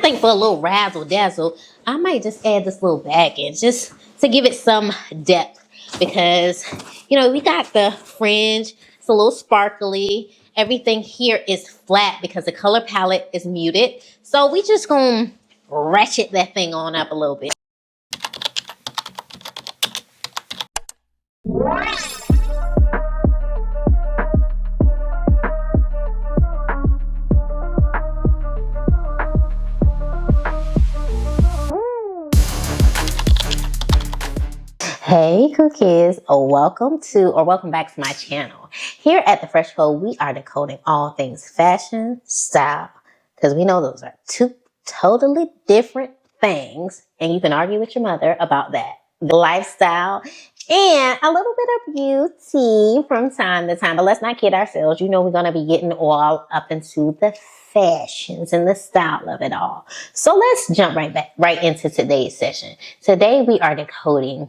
think for a little razzle dazzle, I might just add this little baggage just to give it some depth, because, you know, we got the fringe. It's a little sparkly. Everything here is flat because the color palette is muted. So we just gonna ratchet that thing on up a little bit. Hey cool kids, welcome back to my channel. Here at the Fresh Code, we are decoding all things fashion, style, because we know those are two totally different things, and you can argue with your mother about that. The lifestyle and a little bit of beauty from time to time, but let's not kid ourselves. You know we're going to be getting all up into the fashions and the style of it all. So let's jump right into today's session. Today we are decoding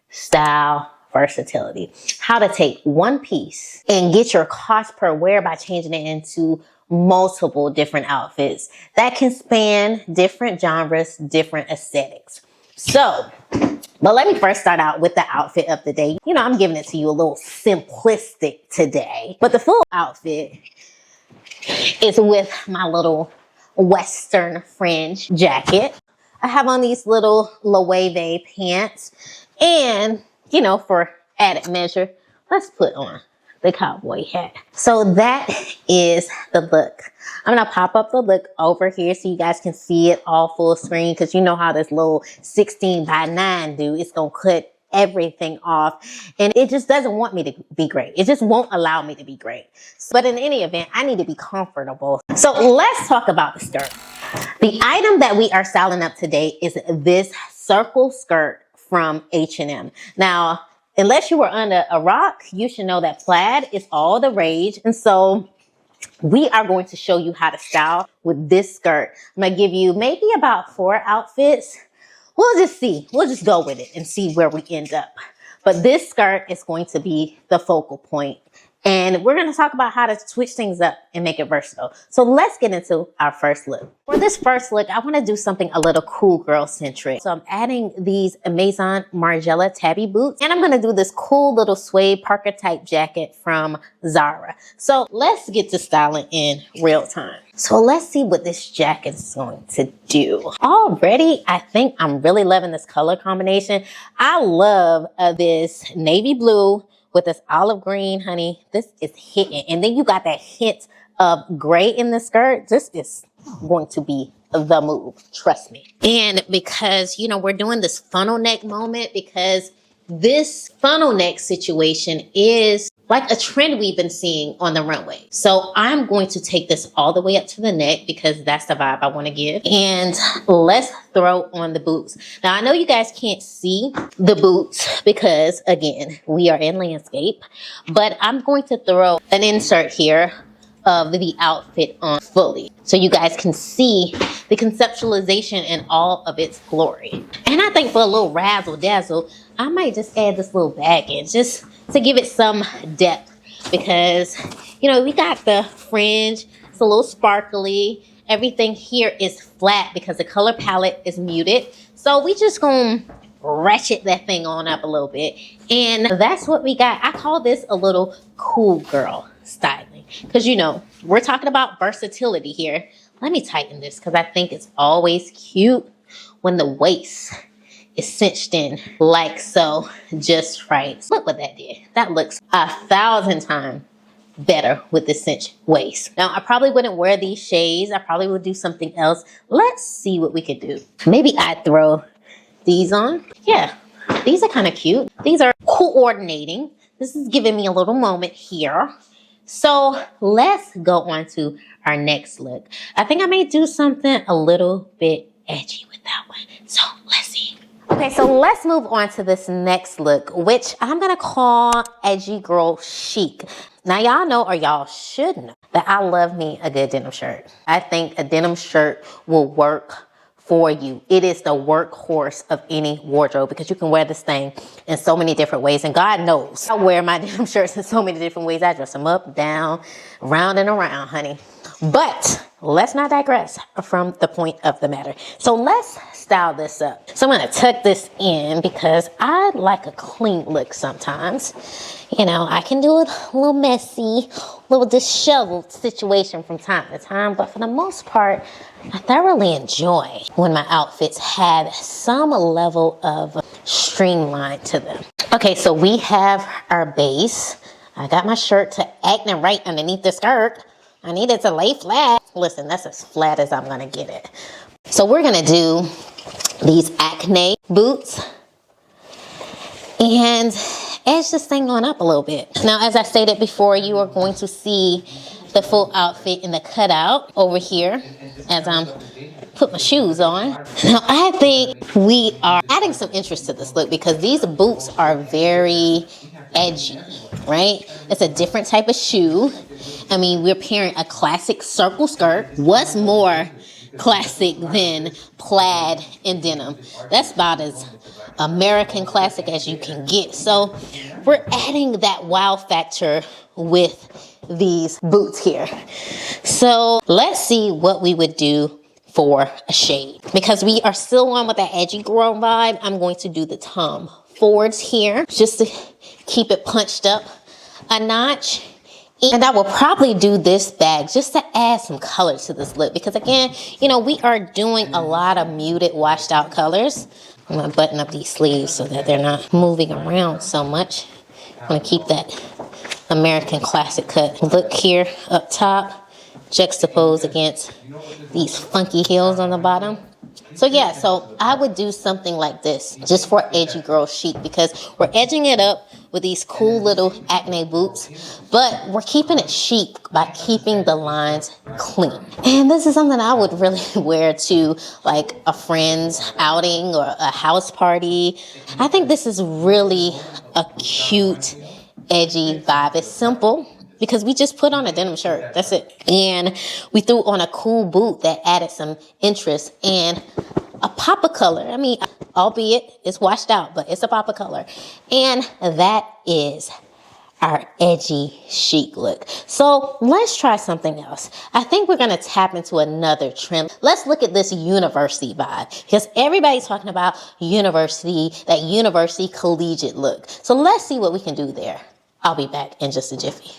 style versatility. How to take one piece and get your cost per wear by changing it into multiple different outfits that can span different genres, different aesthetics. So, but let me first start out with the outfit of the day. You know, I'm giving it to you a little simplistic today, but the full outfit is with my little Western fringe jacket. I have on these little loewe pants. And, you know, for added measure, let's put on the cowboy hat. So that is the look. I'm going to pop up the look over here so you guys can see it all full screen, because you know how this little 16:9 do. It's going to cut everything off, and it just doesn't want me to be great. It just won't allow me to be great. But in any event, I need to be comfortable. So let's talk about the skirt. The item that we are styling up today is this circle skirt from H&M. Now, unless you were under a rock, you should know that plaid is all the rage. And so we are going to show you how to style with this skirt. I'm going to give you maybe about 4 outfits. We'll just see. We'll just go with it and see where we end up. But this skirt is going to be the focal point. And we're going to talk about how to switch things up and make it versatile. So let's get into our first look. For this first look, I want to do something a little cool girl centric. So I'm adding these Maison Margiela tabby boots, and I'm going to do this cool little suede Parker type jacket from Zara. So let's get to styling in real time. So let's see what this jacket is going to do. Already, I think I'm really loving this color combination. I love this navy blue with this olive green, honey. This is hitting. And then you got that hint of gray in the skirt. This is going to be the move, trust me. And because, you know, we're doing this funnel neck moment, because this funnel neck situation is like a trend we've been seeing on the runway. So I'm going to take this all the way up to the neck because that's the vibe I want to give. And let's throw on the boots. Now, I know you guys can't see the boots because, again, we are in landscape, but I'm going to throw an insert here of the outfit on fully so you guys can see the conceptualization in all of its glory. And I think for a little razzle dazzle, I might just add this little baggage just to give it some depth, because, you know, we got the fringe. It's a little sparkly. Everything here is flat because the color palette is muted. So we just gonna ratchet that thing on up a little bit. And that's what we got. I call this a little cool girl styling, because, you know, we're talking about versatility here. Let me tighten this because I think it's always cute when the waist is cinched in like so, just right. Look what that did. That looks 1,000 times better with the cinched waist. Now, I probably wouldn't wear these shades. I probably would do something else. Let's see what we could do. Maybe I'd throw these on. Yeah, these are kind of cute. These are coordinating. This is giving me a little moment here. So let's go on to our next look. I think I may do something a little bit edgy with that one. So let's see. Okay, so let's move on to this next look, which I'm going to call Edgy Girl Chic. Now, y'all know, or y'all should know, that I love me a good denim shirt. I think a denim shirt will work for you. It is the workhorse of any wardrobe because you can wear this thing in so many different ways. And God knows I wear my denim shirts in so many different ways. I dress them up, down, round and around, honey. But let's not digress from the point of the matter. So let's style this up. So I'm going to tuck this in because I like a clean look sometimes. You know, I can do it a little messy, a little disheveled situation from time to time. But for the most part, I thoroughly enjoy when my outfits have some level of streamline to them. Okay, so we have our base. I got my shirt to acting right underneath the skirt. I need it to lay flat. Listen, that's as flat as I'm gonna get it. So we're gonna do these Acne boots and edge this thing on up a little bit. Now, as I stated before, you are going to see the full outfit in the cutout over here as I'm put my shoes on. Now, I think we are adding some interest to this look because these boots are very edgy, right? It's a different type of shoe. I mean, we're pairing a classic circle skirt. What's more classic than plaid and denim? That's about as American classic as you can get. So we're adding that wow factor with these boots here. So let's see what we would do for a shade. Because we are still on with that edgy girl vibe, I'm going to do the Tom Fords here just to keep it punched up a notch. And I will probably do this bag just to add some color to this look. Because again, you know, we are doing a lot of muted, washed out colors. I'm going to button up these sleeves so that they're not moving around so much. I'm going to keep that American classic cut look here up top, juxtaposed against these funky heels on the bottom. So yeah, so I would do something like this just for edgy girl chic because we're edging it up with these cool little Acne boots, but we're keeping it chic by keeping the lines clean. And this is something I would really wear to like a friend's outing or a house party. I think this is really a cute, edgy vibe. It's simple because we just put on a denim shirt. That's it. And we threw on a cool boot that added some interest and a pop of color. I mean, albeit it's washed out, but it's a pop of color. And that is our edgy chic look. So let's try something else. I think we're gonna tap into another trend. Let's look at this university vibe because everybody's talking about university, that university collegiate look. So let's see what we can do there. I'll be back in just a jiffy.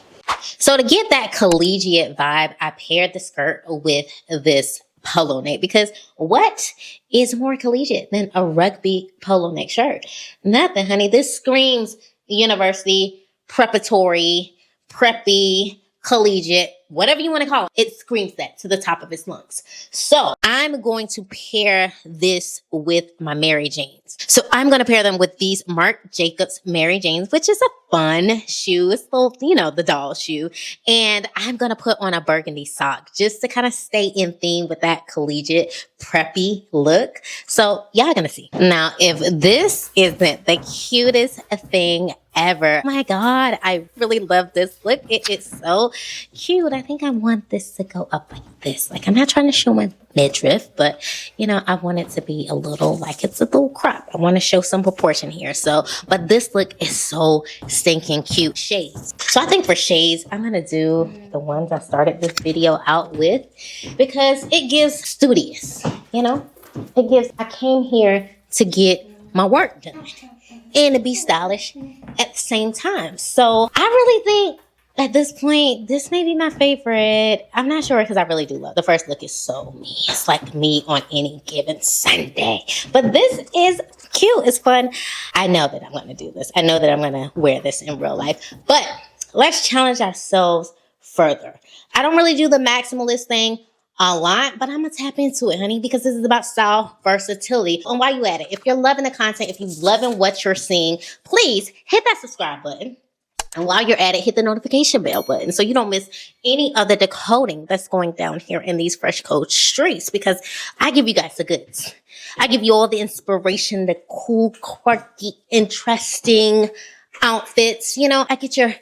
So to get that collegiate vibe, I paired the skirt with this polo neck because what is more collegiate than a rugby polo neck shirt? Nothing, honey. This screams university, preparatory, preppy, collegiate, whatever you want to call it. It screams that to the top of its lungs. So I'm going to pair this with my Mary Janes. So I'm going to pair them with these Marc Jacobs Mary Janes, which is a fun shoe. It's a little, you know, the doll shoe. And I'm going to put on a burgundy sock just to kind of stay in theme with that collegiate preppy look. So y'all going to see. Now, if this isn't the cutest thing ever, oh my God, I really love this look. It is so cute. I think I want this to go up like this. Like, I'm not trying to show my midriff, but you know, I want it to be a little like it's a little crop. I want to show some proportion here. So, but this look is so stinking cute. Shades. So I think for shades, I'm going to do the ones I started this video out with because it gives studious, you know, it gives, I came here to get my work done and to be stylish at the same time. So I really think at this point, this may be my favorite. I'm not sure because I really do love. The first look is so me. It's like me on any given Sunday. But this is cute. It's fun. I know that I'm going to do this. I know that I'm going to wear this in real life. But let's challenge ourselves further. I don't really do the maximalist thing a lot, but I'm going to tap into it, honey, because this is about style versatility. And while you at it, if you're loving the content, if you're loving what you're seeing, please hit that subscribe button. And while you're at it, hit the notification bell button so you don't miss any other decoding that's going down here in these Fresh Code streets because I give you guys the goods. I give you all the inspiration, the cool, quirky, interesting outfits. You know, I get your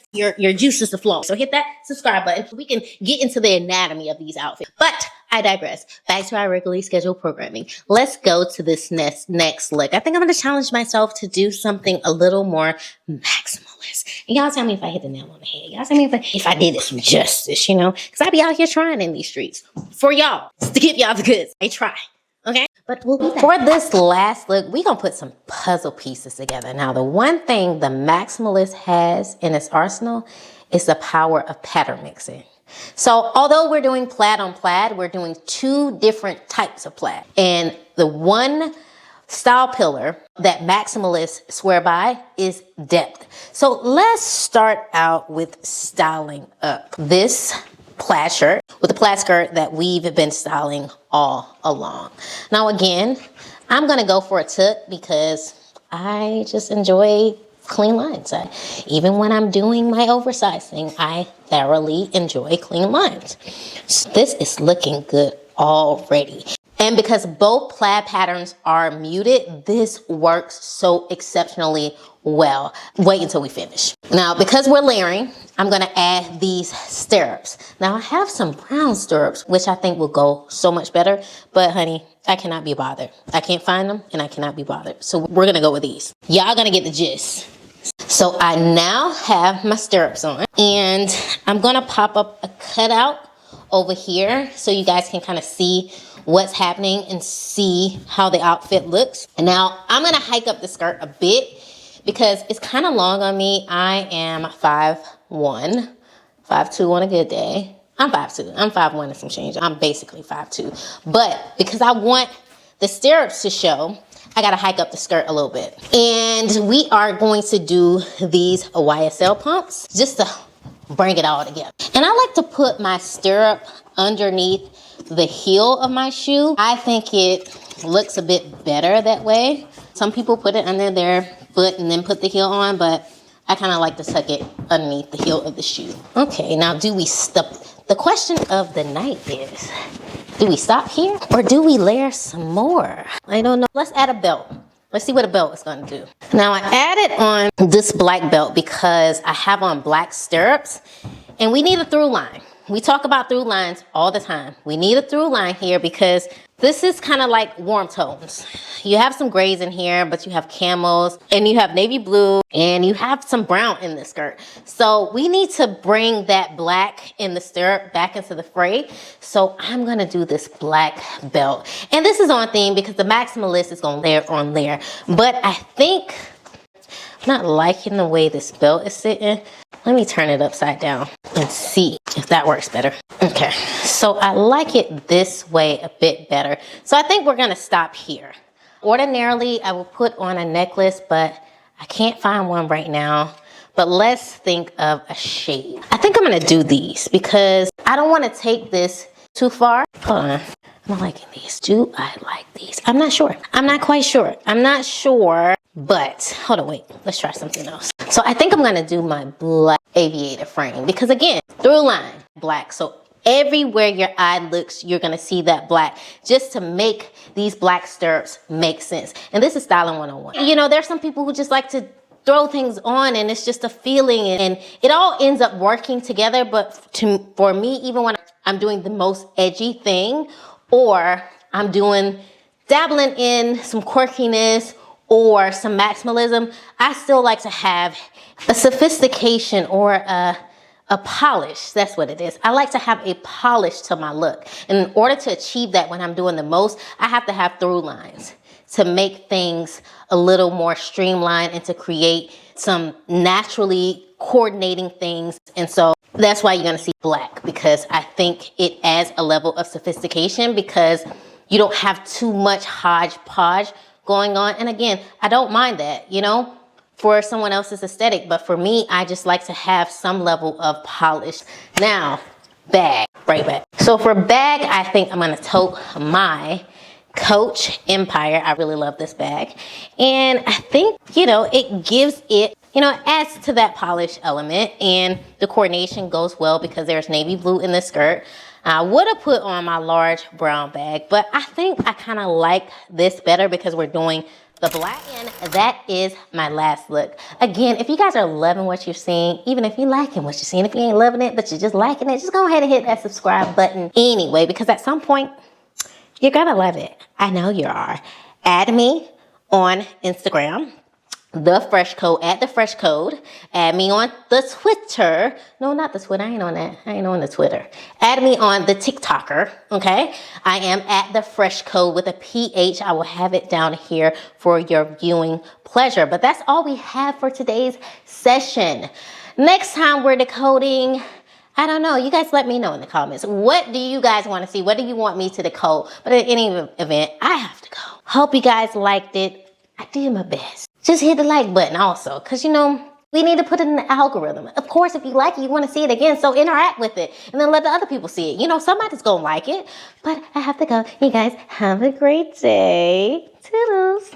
juices to flow. So hit that subscribe button so we can get into the anatomy of these outfits. But I digress. Back to our regularly scheduled programming. Let's go to this next look. I think I'm going to challenge myself to do something a little more maximalist. And y'all tell me if I hit the nail on the head. Y'all tell me if I did it some justice, you know? Because I be out here trying in these streets for y'all, to give y'all the goods. I try, okay? But we'll be back. For this last look, we're going to put some puzzle pieces together. Now, the one thing the maximalist has in its arsenal is the power of pattern mixing. So although we're doing plaid on plaid, we're doing two different types of plaid. And the one style pillar that maximalists swear by is depth. So let's start out with styling up this plaid shirt with a plaid skirt that we've been styling all along. Now again, I'm gonna go for a tuck because I just enjoy clean lines. Even when I'm doing my oversized thing, I thoroughly enjoy clean lines. So this is looking good already. And because both plaid patterns are muted, this works so exceptionally well. Wait until we finish. Now, because we're layering, I'm gonna add these stirrups. Now I have some brown stirrups, which I think will go so much better, but honey, I cannot be bothered. I can't find them and I cannot be bothered. So we're gonna go with these. Y'all gonna get the gist. So I now have my stirrups on and I'm gonna pop up a cutout over here so you guys can kind of see what's happening and see how the outfit looks. And now I'm gonna hike up the skirt a bit because it's kind of long on me. I am 5'1", 5'2" on a good day. I'm 5'2", I'm 5'1" and some change. I'm basically 5'2", but because I want the stirrups to show, I gotta hike up the skirt a little bit. And we are going to do these YSL pumps just to bring it all together. And I like to put my stirrup underneath the heel of my shoe. I think it looks a bit better that way. Some people put it under their foot and then put the heel on, but I kind of like to tuck it underneath the heel of the shoe. Okay, now do we stop? The question of the night is, do we stop here or do we layer some more? I don't know. Let's add a belt. Let's see what a belt is going to do. Now I added on this black belt because I have on black stirrups and we need a through line. We talk about through lines all the time. We need a through line here because this is kind of like warm tones. You have some grays in here, but you have camels and you have navy blue and you have some brown in the skirt. So we need to bring that black in the stirrup back into the fray. So I'm gonna do this black belt. And this is on theme because the maximalist is gonna layer on layer. But I think I'm not liking the way this belt is sitting. Let me turn it upside down and see if that works better. Okay, so I like it this way a bit better. So I think we're gonna stop here. Ordinarily, I will put on a necklace, but I can't find one right now. But let's think of a shade. I think I'm gonna do these because I don't wanna take this too far. Hold on, I'm liking these. Do I like these? I'm not sure. I'm not quite sure. I'm not sure. But hold on, wait, let's try something else. So I think I'm gonna do my black aviator frame because again, through line, black. So everywhere your eye looks, you're gonna see that black just to make these black stirrups make sense. And this is styling 101. You know, there's some people who just like to throw things on and it's just a feeling and it all ends up working together. But for me, even when I'm doing the most edgy thing or I'm dabbling in some quirkiness or some maximalism, I still like to have a sophistication or a polish. That's what it is. I like to have a polish to my look. And in order to achieve that when I'm doing the most, I have to have through lines to make things a little more streamlined and to create some naturally coordinating things. And so that's why you're gonna see black because I think it adds a level of sophistication because you don't have too much hodgepodge going on. And again, I don't mind that, you know, for someone else's aesthetic, but for me, I just like to have some level of polish. Now, bag, right back. So for bag, I think I'm gonna tote my Coach Empire. I really love this bag. And I think, you know, it gives it, you know, it adds to that polish element and the coordination goes well because there's navy blue in the skirt. I would have put on my large brown bag, but I think I kind of like this better because we're doing the black, and that is my last look. Again, if you guys are loving what you're seeing, even if you're liking what you're seeing, if you ain't loving it, but you're just liking it, just go ahead and hit that subscribe button anyway, because at some point, you're gonna love it. I know you are. Add me on Instagram, The Fresh Code, at The Fresh Code. Add me on the Twitter. No, not the Twitter. I ain't on that. I ain't on the Twitter. Add me on the TikToker, okay? I am at The Fresh Code with a PH. I will have it down here for your viewing pleasure. But that's all we have for today's session. Next time we're decoding, I don't know. You guys let me know in the comments. What do you guys want to see? What do you want me to decode? But at any event, I have to go. Hope you guys liked it. I did my best. Just hit the like button also, because, you know, we need to put it in the algorithm. Of course, if you like it, you want to see it again, so interact with it. And then let the other people see it. You know, somebody's going to like it. But I have to go. You guys have a great day. Toodles.